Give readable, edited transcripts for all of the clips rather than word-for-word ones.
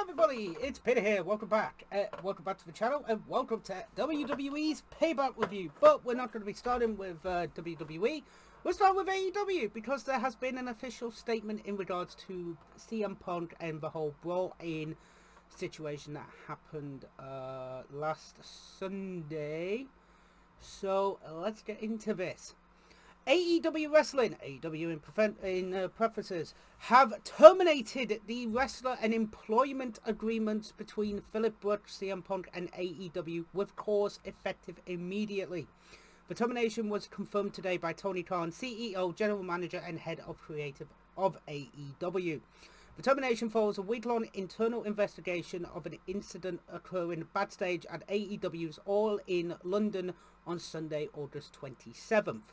everybody, it's Peter here. Welcome back. Welcome back to the channel, and welcome to WWE's Payback review. But we're not going to be starting with WWE. We'll start with AEW because there has been an official statement in regards to CM Punk and the whole brawl-in situation that happened last Sunday. So let's get into this. AEW Wrestling, AEW in prefaces, have terminated the wrestler and employment agreements between Philip Brooks, CM Punk and AEW with cause effective immediately. The termination was confirmed today by Tony Khan, CEO, General Manager and Head of Creative of AEW. The termination follows a week-long internal investigation of an incident occurring backstage at AEW's All in London on Sunday, August 27th.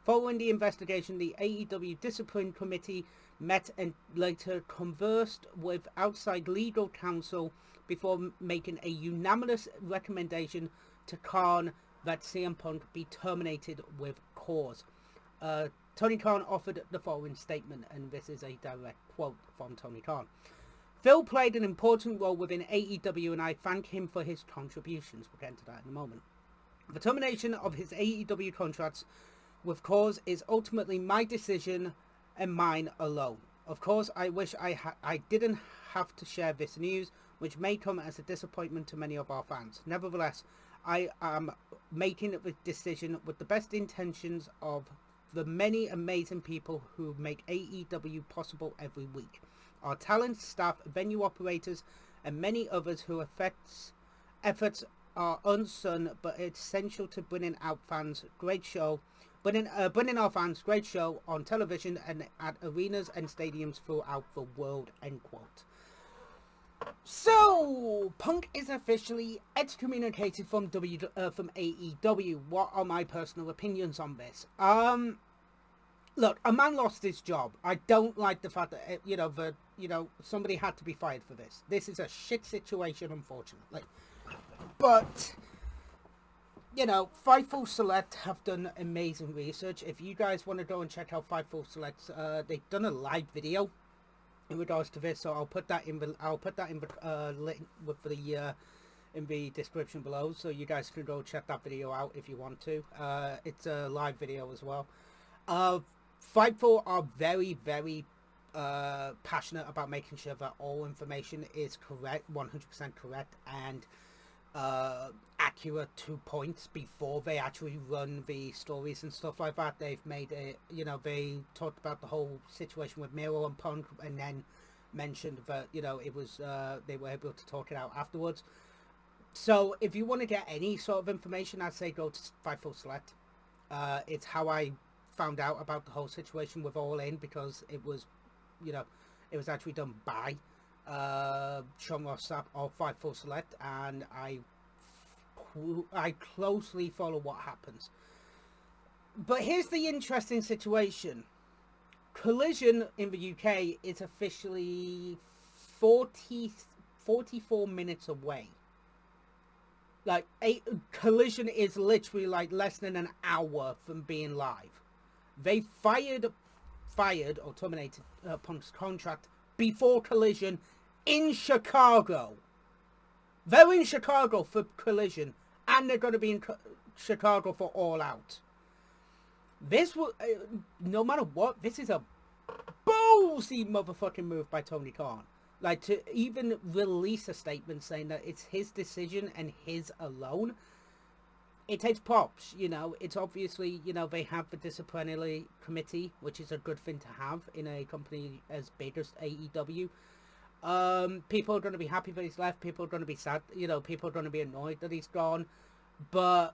Following the investigation, the AEW Discipline Committee met and later conversed with outside legal counsel before making a unanimous recommendation to Khan that CM Punk be terminated with cause. Tony Khan offered the following statement, and this is a direct quote from Tony Khan. Phil played an important role within AEW and I thank him for his contributions. We'll get into that in a moment. The termination of his AEW contracts with cause is ultimately my decision and mine alone. Of course, I wish I didn't have to share this news, which may come as a disappointment to many of our fans. Nevertheless, I am making the decision with the best intentions of the many amazing people who make AEW possible every week. Our talent, staff, venue operators, and many others whose efforts are unsung but essential to bringing our fans great show on television and at arenas and stadiums throughout the world, end quote. So, Punk is officially excommunicated from AEW. What are my personal opinions on this? Look, a man lost his job. I don't like the fact that, somebody had to be fired for this. This is a shit situation, unfortunately. But Fightful Select have done amazing research. If you guys want to go and check out Fightful Select, they've done a live video in regards to this. So I'll put that in the link with in the description below, so you guys can go check that video out if you want to. It's a live video as well. Fightful are very, very passionate about making sure that all information is correct, 100% correct, and accurate to points before they actually run the stories and stuff like that. They've made it, they talked about the whole situation with Miro and Punk, and then mentioned that, it was, they were able to talk it out afterwards. So if you want to get any sort of information, I'd say go to Fightful Select. It's how I found out about the whole situation with All In, because it was, it was actually done by Sean Ross Sapp of Fightful Select, and I closely follow what happens. But here's the interesting situation. Collision in the UK is officially 44 minutes away. Collision is literally less than an hour from being live. They fired or terminated Punk's contract before Collision in Chicago. They're in Chicago for Collision, and they're going to be in Chicago for All Out. This will, no matter what, this is a ballsy motherfucking move by Tony Khan. To even release a statement saying that it's his decision and his alone, it takes props. It's obviously, they have the disciplinary committee, which is a good thing to have in a company as big as AEW. People are going to be happy that he's left. People are going to be sad. People are going to be annoyed that he's gone. But,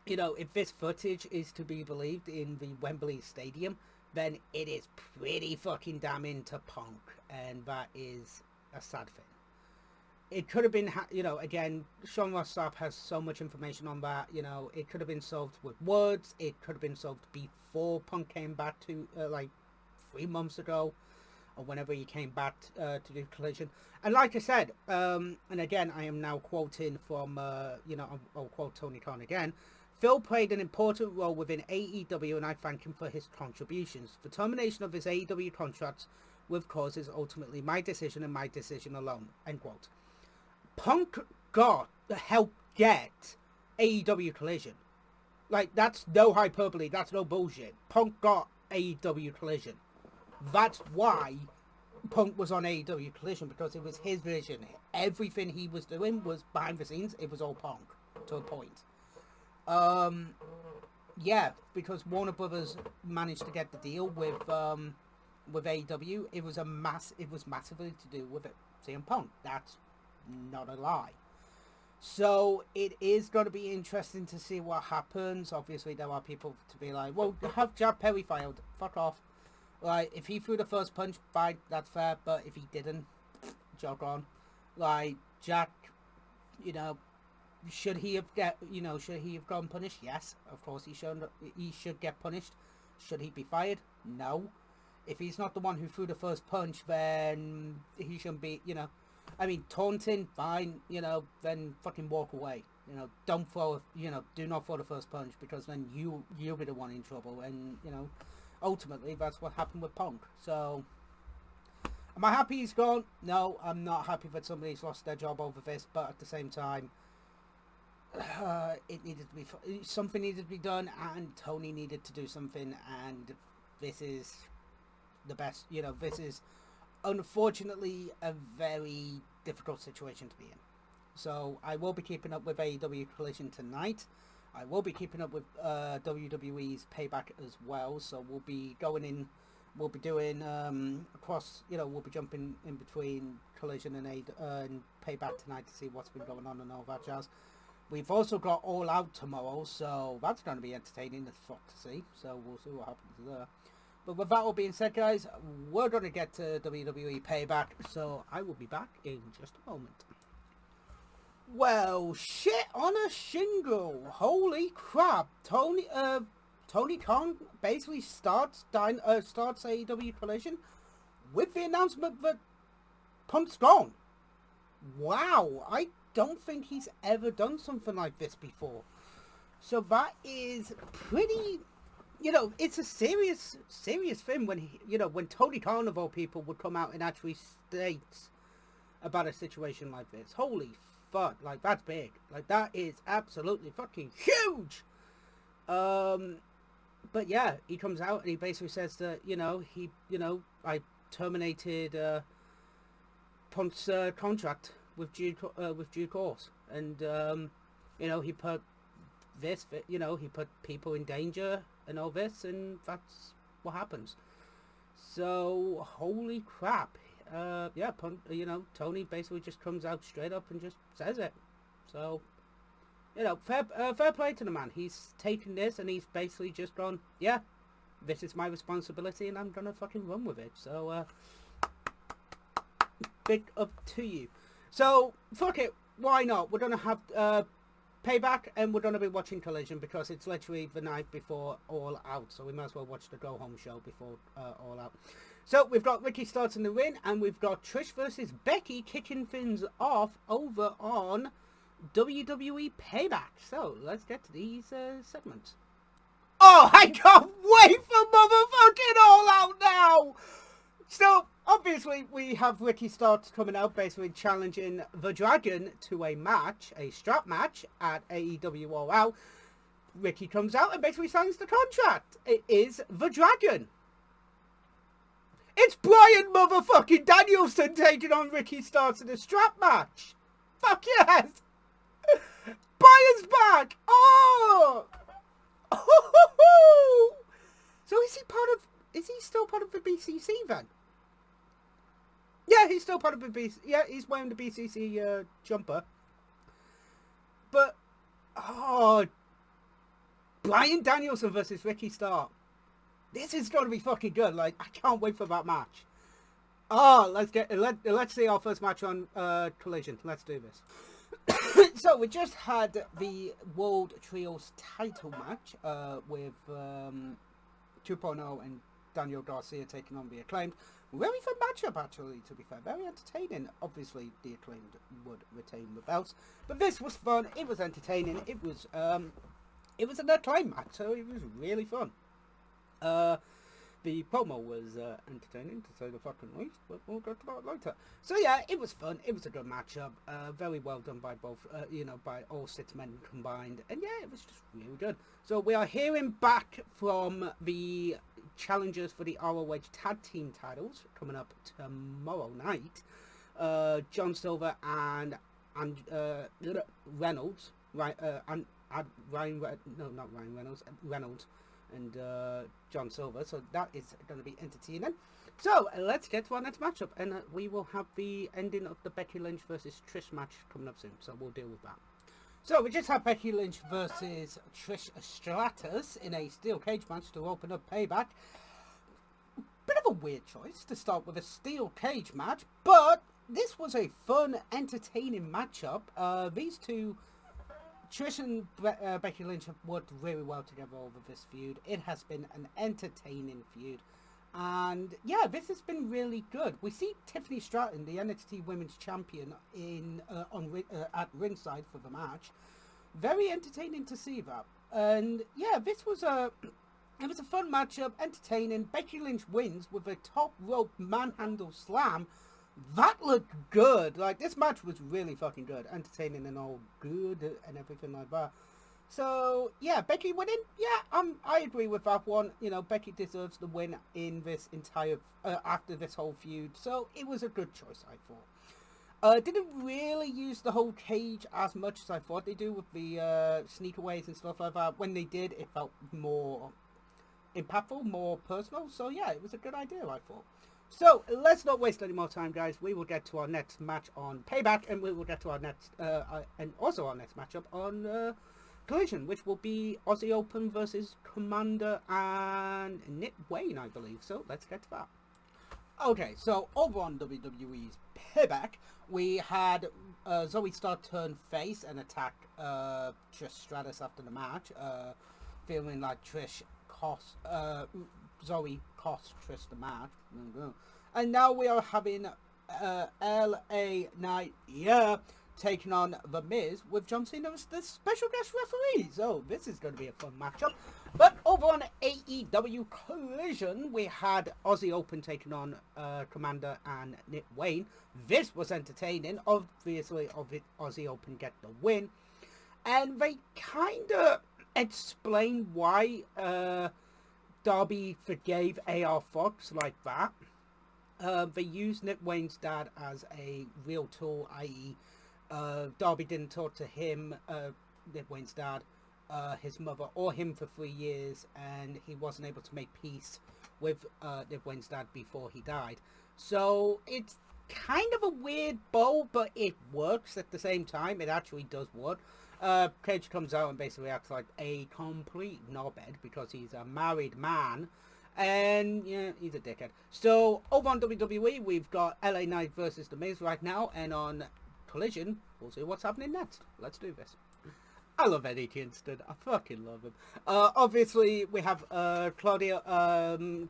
if this footage is to be believed in the Wembley Stadium, then it is pretty fucking damning to Punk. And that is a sad thing. It could have been, again, Sean Ross Sapp has so much information on that. It could have been solved with words. It could have been solved before Punk came back to, 3 months ago, or whenever he came back to do Collision. And like I said, and again, I am now quoting from, I'll quote Tony Khan again. Phil played an important role within AEW and I thank him for his contributions. The termination of his AEW contracts with cause is ultimately my decision and my decision alone, end quote. Punk got the help get AEW Collision. Like, that's no hyperbole, that's no bullshit. Punk got AEW Collision. That's why Punk was on AEW Collision, because it was his vision. Everything he was doing was behind the scenes. It was all Punk, to a point. Yeah, because Warner Brothers managed to get the deal with AEW. It was massively to do with it. CM Punk. That's not a lie. So it is going to be interesting to see what happens. Obviously, there are people to be like, well, have Jack Perry filed. Fuck off. Like, if he threw the first punch, fine, that's fair. But if he didn't, jog on. Like, Jack, you know, should he have gone punished? Yes, of course he should get punished. Should he be fired? No. If he's not the one who threw the first punch, then he shouldn't be, you know. I mean, taunting, fine, you know, then fucking walk away. You know, don't throw, do not throw the first punch, because then you'll be the one in trouble. And, you know, ultimately, that's what happened with Punk. So, am I happy he's gone? No, I'm not happy that somebody's lost their job over this, but at the same time, something needed to be done, and Tony needed to do something, and this is the best, this is unfortunately a very difficult situation to be in. So I will be keeping up with AEW Collision tonight. I will be keeping up with WWE's Payback as well. So we'll be doing we'll be jumping in between Collision and Payback tonight to see what's been going on and all that jazz. We've also got All Out tomorrow, so that's going to be entertaining as fuck to see. So we'll see what happens there. But with that all being said, guys, we're going to get to WWE Payback, so I will be back in just a moment. Well, shit on a shingle. Holy crap. Tony Khan basically starts AEW Collision with the announcement that Punk's gone. Wow, I don't think he's ever done something like this before. So that is pretty, it's a serious thing when when Tony Khan of all people would come out and actually state about a situation like this. Holy fuck, like that's big. Like that is absolutely fucking huge. But yeah, he comes out and he basically says that, I terminated Punk's contract with due course, and he put this, he put people in danger and all this, and that's what happens. So holy crap, yeah, Tony basically just comes out straight up and just says it. So fair play to the man. He's taken this and he's basically just gone, yeah, this is my responsibility and I'm gonna fucking run with it. So big up to you. So fuck it, why not? We're gonna have Payback, and we're gonna be watching Collision because it's literally the night before All Out, so we might as well watch the go home show before All Out. So we've got Ricky starts in the ring, and we've got Trish versus Becky kicking things off over on WWE Payback. So let's get to these segments. Oh, I can't wait for motherfucking All Out now! So, obviously, we have Ricky Starks coming out, basically challenging the Dragon to a match, a strap match at AEW All Out. Ricky comes out and basically signs the contract. It is the Dragon. It's Bryan motherfucking Danielson taking on Ricky Starks in a strap match. Fuck yes! Bryan's back! Oh! So is he still part of the BCC then? Yeah, he's still part of the BCC. Yeah, he's wearing the BCC jumper. But, Bryan Danielson versus Ricky Stark. This is going to be fucking good. Like, I can't wait for that match. Let's see our first match on Collision. Let's do this. So we just had the World Trios title match with 2.0 and Daniel Garcia taking on the Acclaimed. Very fun matchup, actually, to be fair. Very entertaining. Obviously, the Acclaimed would retain the belts, but this was fun. It was entertaining. It was an Acclaimed match, so it was really fun. the promo was entertaining, to say the fucking least, but we'll get to that later. So yeah, it was fun. It was a good matchup. Very well done by both, by all 6 men combined. And yeah, it was just really good. So we are hearing back from the challengers for the ROH Tag Team titles coming up tomorrow night. John Silver and Reynolds, right? And Reynolds and John Silver. So that is going to be entertaining. So let's get to our next matchup, and we will have the ending of the Becky Lynch versus Trish match coming up soon. So we'll deal with that. So we just had Becky Lynch versus Trish Stratus in a steel cage match to open up Payback. Bit of a weird choice to start with a steel cage match, but this was a fun, entertaining matchup. These two, Trish and Becky Lynch, have worked really well together over this feud. It has been an entertaining feud. And yeah, this has been really good. We see Tiffany Stratton, the NXT Women's Champion, at ringside for the match. Very entertaining to see that. And yeah, it was a fun matchup, entertaining. Becky Lynch wins with a top rope manhandle slam. That looked good. Like, this match was really fucking good, entertaining and all good and everything like that. So yeah, Becky winning. Yeah, I agree with that one. You know, Becky deserves the win in this entire after this whole feud. So it was a good choice, I thought. Didn't really use the whole cage as much as I thought they do with the sneakaways and stuff like that. When they did, it felt more impactful, more personal. So yeah, it was a good idea, I thought. So let's not waste any more time, guys. We will get to our next match on Payback, and we will get to our next and also our next matchup on Collision, which will be Aussie Open versus Commander and Nick Wayne, I believe. So let's get to that. Okay, so over on WWE's Payback, we had Zoe Stark turn face and attack Trish Stratus after the match, feeling like Zoe cost Trish the match. And now we are having LA Knight, taking on The Miz with John Cena as the special guest referee. So this is going to be a fun matchup. But over on AEW Collision, we had Aussie Open taking on Commander and Nick Wayne. This was entertaining. Obviously, Aussie Open get the win. And they kind of explain why Darby forgave AR Fox like that. They used Nick Wayne's dad as a real tool, i.e. Darby didn't talk to him, Nick Wayne's dad, his mother, or him for 3 years, and he wasn't able to make peace with Nick Wayne's dad before he died. So it's kind of a weird bow, but it works at the same time. It actually does work. Cage comes out and basically acts like a complete knobhead because he's a married man. And yeah, he's a dickhead. So over on WWE, we've got LA Knight versus The Miz right now, and on Collision, we'll see what's happening next. Let's do this. I love Eddie Kingston. I fucking love him. Obviously, we have Claudio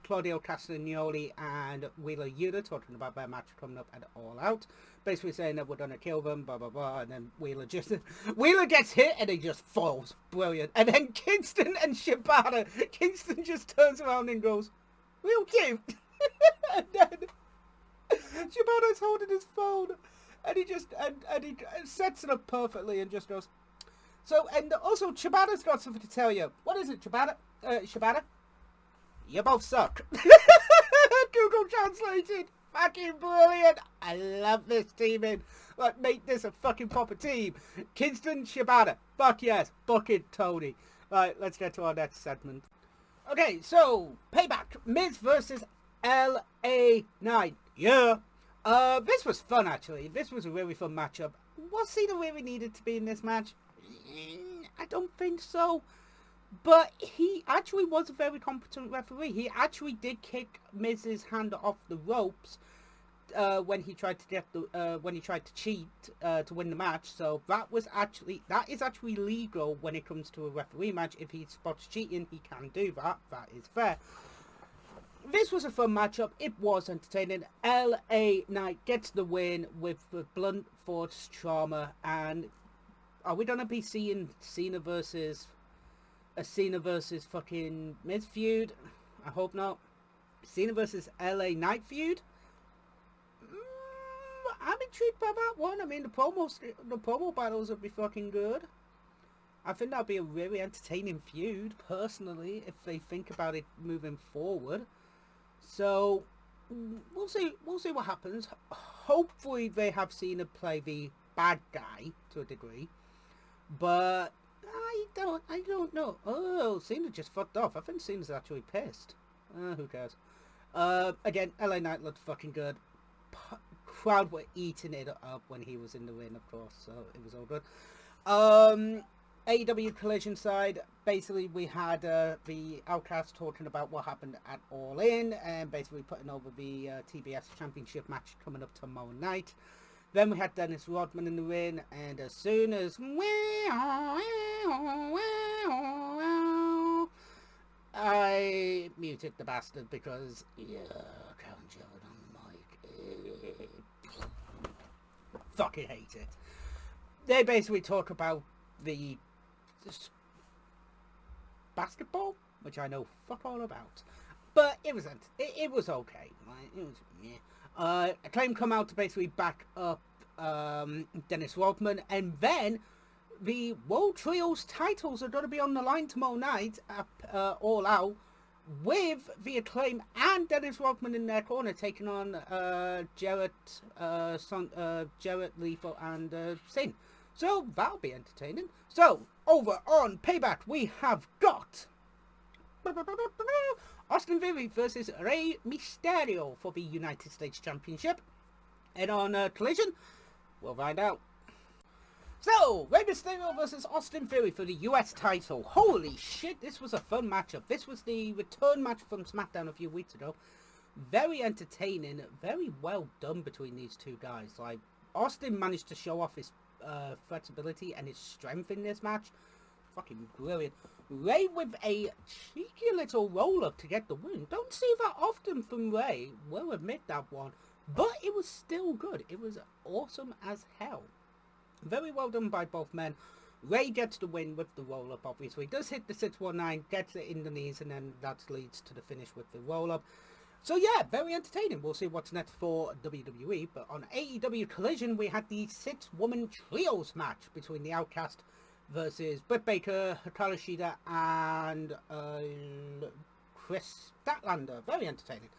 Castagnoli and Wheeler Yuta talking about their match coming up at All Out. Basically saying that we're going to kill them, blah, blah, blah. And then Wheeler gets hit and he just falls. Brilliant. And then Kingston and Shibata. Kingston just turns around and goes, real cute. And then Shibata's holding his phone. And he just, and he sets it up perfectly and just goes. So, and also, Shibata's got something to tell you. What is it, Shibata? Shibata? You both suck. Google translated. Fucking brilliant. I love this teaming. Like, make this a fucking proper team. Kingston, Shibata. Fuck yes. Fucking Tony. Right, let's get to our next segment. Okay, so, Payback. Miz versus LA Knight. Yeah. This was fun, actually. This was a really fun matchup. Was Cena really needed to be in this match? I don't think so. But he actually was a very competent referee. He actually did kick Miz's hand off the ropes when he tried to get the cheat to win the match. So that is actually legal when it comes to a referee match. If he spots cheating, he can do that. That is fair. This was a fun matchup. It was entertaining. LA Knight gets the win with the blunt force trauma. And are we gonna be seeing Cena versus fucking Miz feud? I hope not. Cena versus LA Knight feud. I'm intrigued by that one. I mean, the promo battles would be fucking good. I think that'd be a really entertaining feud, personally, if they think about it moving forward. So we'll see. We'll see what happens. Hopefully, they have Cena play the bad guy to a degree, but I don't know. Oh, Cena just fucked off. I think Cena's actually pissed. Who cares? Again, LA Knight looked fucking good. Crowd were eating it up when he was in the ring, of course, so it was all good. AEW Collision side, basically we had the Outcast talking about what happened at All In, and basically putting over the TBS Championship match coming up tomorrow night. Then we had Dennis Rodman in the ring, and as soon as I muted the bastard because can't yell it on the mic. Fucking hate it. They basically talk about the basketball, which I know fuck all about, but it was okay. Right? It was Acclaim come out to basically back up Dennis Rodman, and then the World Trios titles are going to be on the line tomorrow night at All Out, with the Acclaim and Dennis Rodman in their corner, taking on Jarrett Lethal and Sin. So that'll be entertaining. So over on Payback, we have got Austin Theory versus Rey Mysterio for the United States Championship. And on Collision, we'll find out. So, Rey Mysterio versus Austin Theory for the US title. Holy shit, this was a fun matchup. This was the return match from SmackDown a few weeks ago. Very entertaining, very well done between these two guys. Like, Austin managed to show off his flexibility and his strength in this match. Fucking brilliant. Rey with a cheeky little roll-up to get the win. Don't see that often from Rey, we'll admit that one. But it was still good. It was awesome as hell. Very well done by both men. Rey gets the win with the roll-up, obviously. Does hit the 619, gets it in the knees, and then that leads to the finish with the roll-up. So yeah, very entertaining. We'll see what's next for WWE. But on AEW Collision, we had the 6-woman trios match between the Outcast versus Britt Baker, Hikaru Shida, and Chris Statlander. Very entertaining.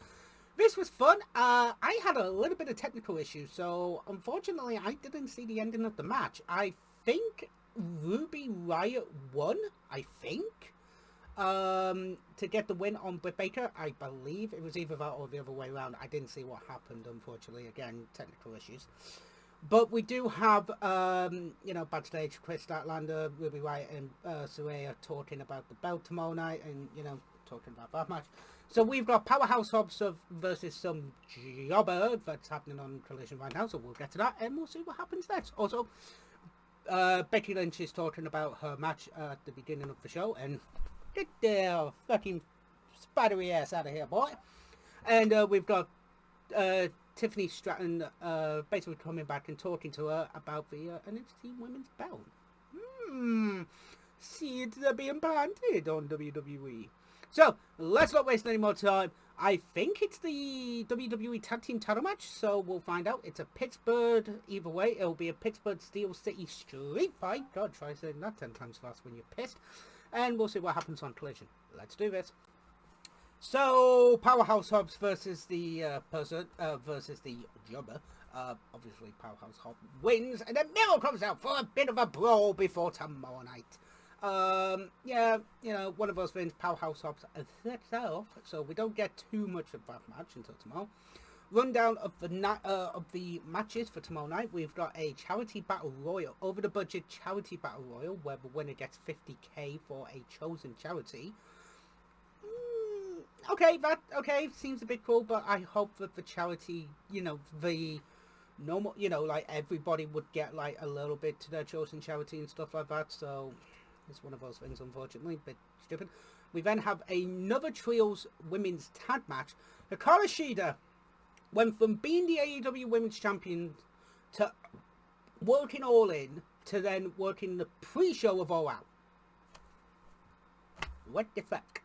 This was fun. I had a little bit of technical issues, so unfortunately I didn't see the ending of the match. I think Ruby Riott won, to get the win on Britt Baker. I believe it was either that or the other way around. I didn't see what happened, unfortunately. Again, technical issues. But we do have, backstage, Chris Statlander, Ruby Riott, and Saraya talking about the belt tomorrow night, and, talking about that match. So we've got Powerhouse Hobbs versus some jobber that's happening on Collision right now, so we'll get to that, and we'll see what happens next. Also, Becky Lynch is talking about her match at the beginning of the show, and get their fucking spidery ass out of here, boy. And we've got Tiffany Stratton basically coming back and talking to her about the NXT Women's Belt. Seeds are being planted on WWE. So, let's not waste any more time. I think it's the WWE Tag Team title match, so we'll find out. It's a Pittsburgh, either way. It'll be a Pittsburgh Steel City street fight. God, try saying that 10 times fast when you're pissed. And we'll see what happens on Collision. Let's do this. So, Powerhouse Hobbs versus the versus the jobber. Obviously, Powerhouse Hobbs wins, and then Miro comes out for a bit of a brawl before tomorrow night. One of those things, Powerhouse Hobbs sets off, so we don't get too much of that match until tomorrow. Rundown of the matches for tomorrow night. We've got a charity battle royal, over the budget charity battle royal, where the winner gets 50k for a chosen charity. Okay, seems a bit cool, but I hope that the charity, the normal, like everybody would get like a little bit to their chosen charity and stuff like that, so it's one of those things, unfortunately, a bit stupid. We then have another Trios Women's Tag match. Hikaru Shida went from being the AEW Women's Champion to working All In to then working the pre-show of All Out. What the fuck?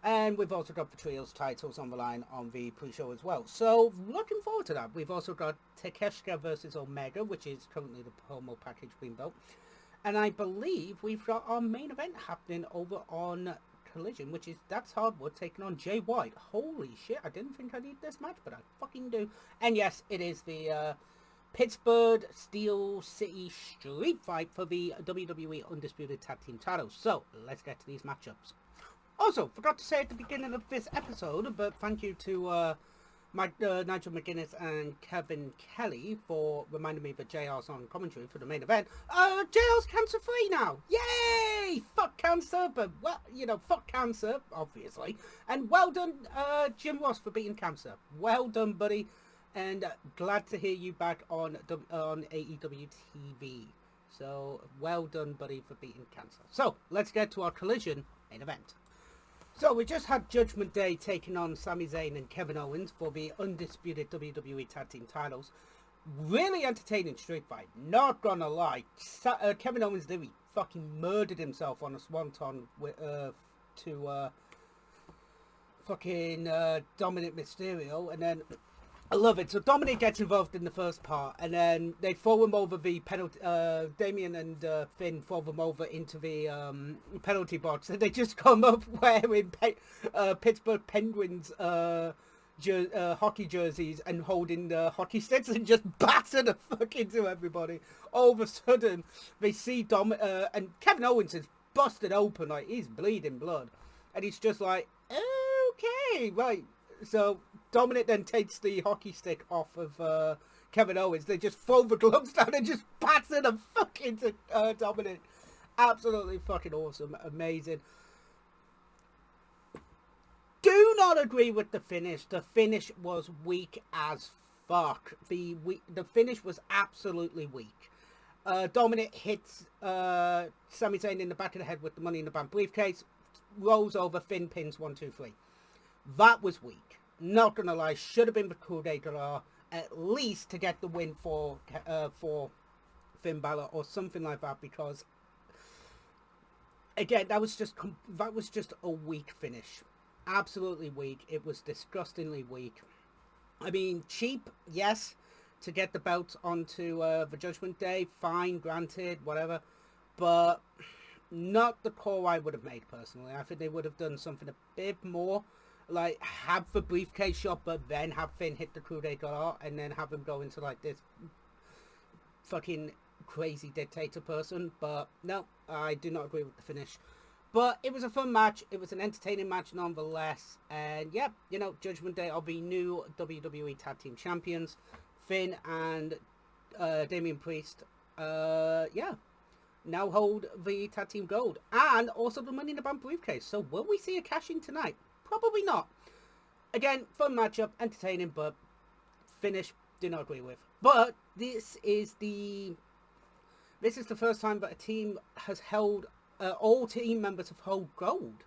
And we've also got the trios titles on the line on the pre-show as well. So looking forward to that. We've also got Takeshita versus Omega, which is currently the promo package being built. And I believe we've got our main event happening over on Collision, which is Dax Hardwood taking on Jay White. Holy shit, I didn't think I need this match, but I fucking do. And yes, it is the Pittsburgh Steel City Street Fight for the WWE Undisputed Tag Team titles. So, let's get to these matchups. Also, forgot to say at the beginning of this episode, but thank you to Nigel McGuinness and Kevin Kelly for reminding me that JR's on commentary for the main event. JR's cancer-free now! Yay! Fuck cancer, but, well, you know, fuck cancer, obviously. And well done, Jim Ross, for beating cancer. Well done, buddy. And glad to hear you back on AEW TV. So, well done, buddy, for beating cancer. So, let's get to our Collision main event. So, we just had Judgment Day taking on Sami Zayn and Kevin Owens for the undisputed WWE Tag Team titles. Really entertaining street fight, not gonna lie. Kevin Owens literally fucking murdered himself on a swanton to fucking Dominic Mysterio, and then I love it. So Dominic gets involved in the first part, and then they throw him over the penalty. Damien and Finn throw him over into the penalty box, and they just come up wearing Pittsburgh Penguins hockey jerseys and holding the hockey sticks and just batter the fuck into everybody. All of a sudden, they see and Kevin Owens is busted open, like he's bleeding blood, and he's just like, okay, right. So Dominic then takes the hockey stick off of Kevin Owens. They just throw the gloves down and just batter the fuck into Dominic. Absolutely fucking awesome. Amazing. Do not agree with the finish. The finish was weak as fuck. The finish was absolutely weak. Dominic hits Sami Zayn in the back of the head with the Money in the Bank briefcase. Rolls over, Finn pins 1, 2, 3. That was weak. Not gonna lie, should have been the coup d'etat at least to get the win for Finn Balor or something like that, because again that was just a weak finish. Absolutely weak. It was disgustingly weak. I mean, cheap, yes, to get the belt onto the Judgment Day, fine, granted, whatever, but not the call I would have made personally. I think they would have done something a bit more. Like, have the briefcase shot, but then have Finn hit the coup d'etat, and then have him go into, like, this fucking crazy dictator person. But, no, I do not agree with the finish. But it was a fun match. It was an entertaining match, nonetheless. And, yeah, you know, Judgment Day are the new WWE Tag Team Champions. Finn and Damian Priest, yeah, now hold the Tag Team Gold. And also the Money in the Bank briefcase. So, will we see a cash-in tonight? Probably not. Again, fun matchup, entertaining, but finish, do not agree with. But this is the first time that a team has held, all team members have held gold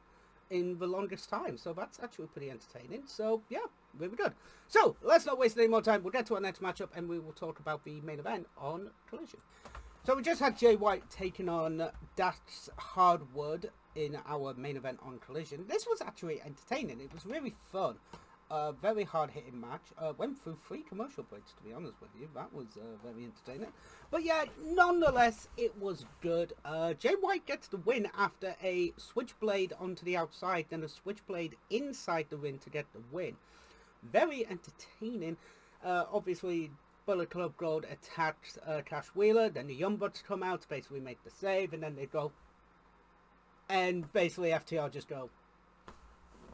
in the longest time. So that's actually pretty entertaining. So yeah, really good. So let's not waste any more time. We'll get to our next matchup and we will talk about the main event on Collision. So we just had Jay White taking on Dax Hardwood in our main event on Collision. This was actually entertaining. It was really fun. Very hard-hitting match. Went through 3 commercial breaks, to be honest with you. That was very entertaining. But yeah, nonetheless, it was good. Jay White gets the win after a switchblade onto the outside, then a switchblade inside the ring to get the win. Very entertaining. Obviously, Bullet Club Gold attacks Cash Wheeler. Then the Young Bucks come out to basically make the save, and then they go. And basically FTR just go,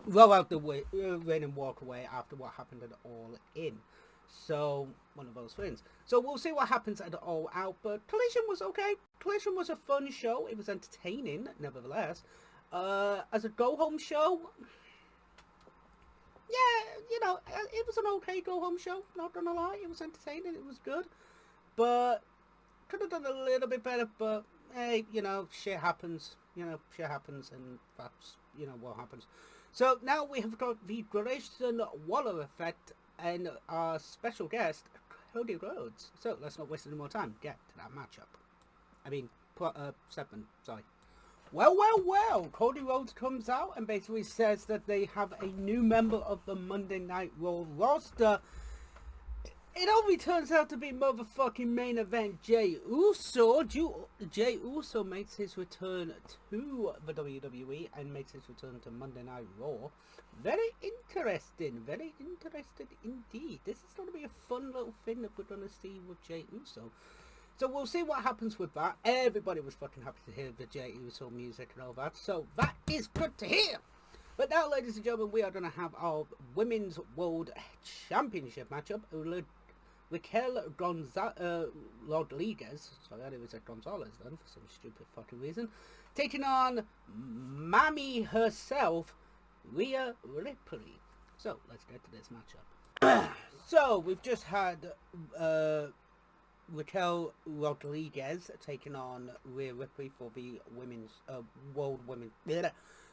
roll out the ring and walk away after what happened at All In. So, one of those things. So, we'll see what happens at All Out. But Collision was okay. Collision was a fun show. It was entertaining, nevertheless. As a go-home show, yeah, you know, it was an okay go-home show. Not gonna lie. It was entertaining. It was good. But, could have done a little bit better. But, hey, you know, shit happens. You know, shit happens. And that's, you know, what happens. So now we have got the Grayson Waller effect and our special guest, Cody Rhodes. So let's not waste any more time. Get to that matchup. I mean, segment, sorry. Well. Cody Rhodes comes out and basically says that they have a new member of the Monday Night Raw roster. It only turns out to be motherfucking main event Jey Uso. Jey Uso makes his return to the WWE and makes his return to Monday Night Raw. Very interesting indeed. This is going to be a fun little thing that we're going to see with Jey Uso. So we'll see what happens with that. Everybody was fucking happy to hear the Jey Uso music and all that. So that is good to hear. But now, ladies and gentlemen, we are going to have our Women's World Championship matchup. Raquel Rodriguez, sorry, I didn't say Gonzalez then, for some stupid fucking reason, taking on Mammy herself, Rhea Ripley. So, let's get to this matchup. So, we've just had Raquel Rodriguez taking on Rhea Ripley for the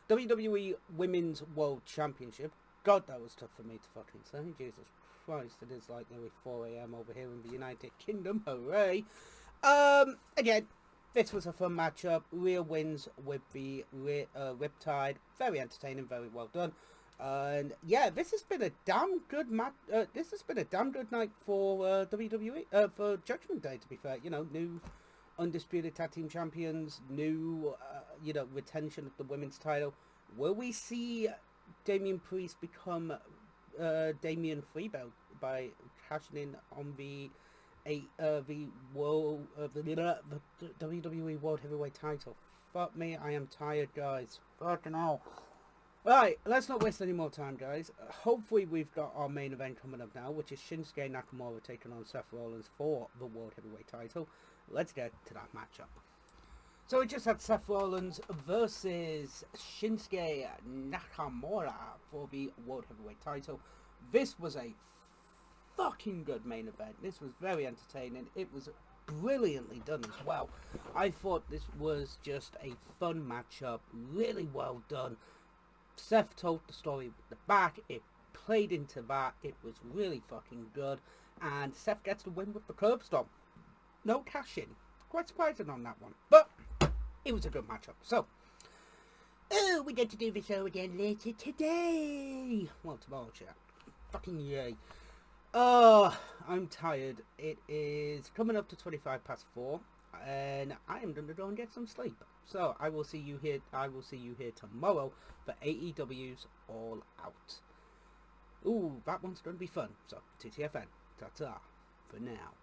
WWE Women's World Championship. God, that was tough for me to fucking say. Jesus Christ, it is like nearly 4 a.m. over here in the United Kingdom. Hooray! Again, this was a fun matchup. Rhea wins with the Riptide. Very entertaining, very well done. And yeah, this has been a damn good this has been a damn good night for WWE for Judgment Day. To be fair, you know, new undisputed tag team champions, new retention of the women's title. Will we see Damian Priest become Damian Freebelt by cashing in on the WWE World Heavyweight title? Fuck me, I am tired, guys. Fucking hell. Right, let's not waste any more time, guys. Hopefully we've got our main event coming up now, which is Shinsuke Nakamura taking on Seth Rollins for the World Heavyweight title. Let's get to that matchup. So we just had Seth Rollins versus Shinsuke Nakamura for the World Heavyweight title. This was a fucking good main event. This was very entertaining. It was brilliantly done as well. I thought this was just a fun matchup. Really well done. Seth told the story at the back. It played into that. It was really fucking good. And Seth gets the win with the curb stomp. No cash in. Quite surprising on that one. But it was a good matchup. So, we get to do the show again later today. Well, tomorrow, chat. Fucking yay. Oh, I'm tired. It is coming up to 4:25, and I am going to go and get some sleep. So, I will see you here tomorrow for AEW's All Out. Ooh, that one's going to be fun. So, TTFN. Ta-ta for now.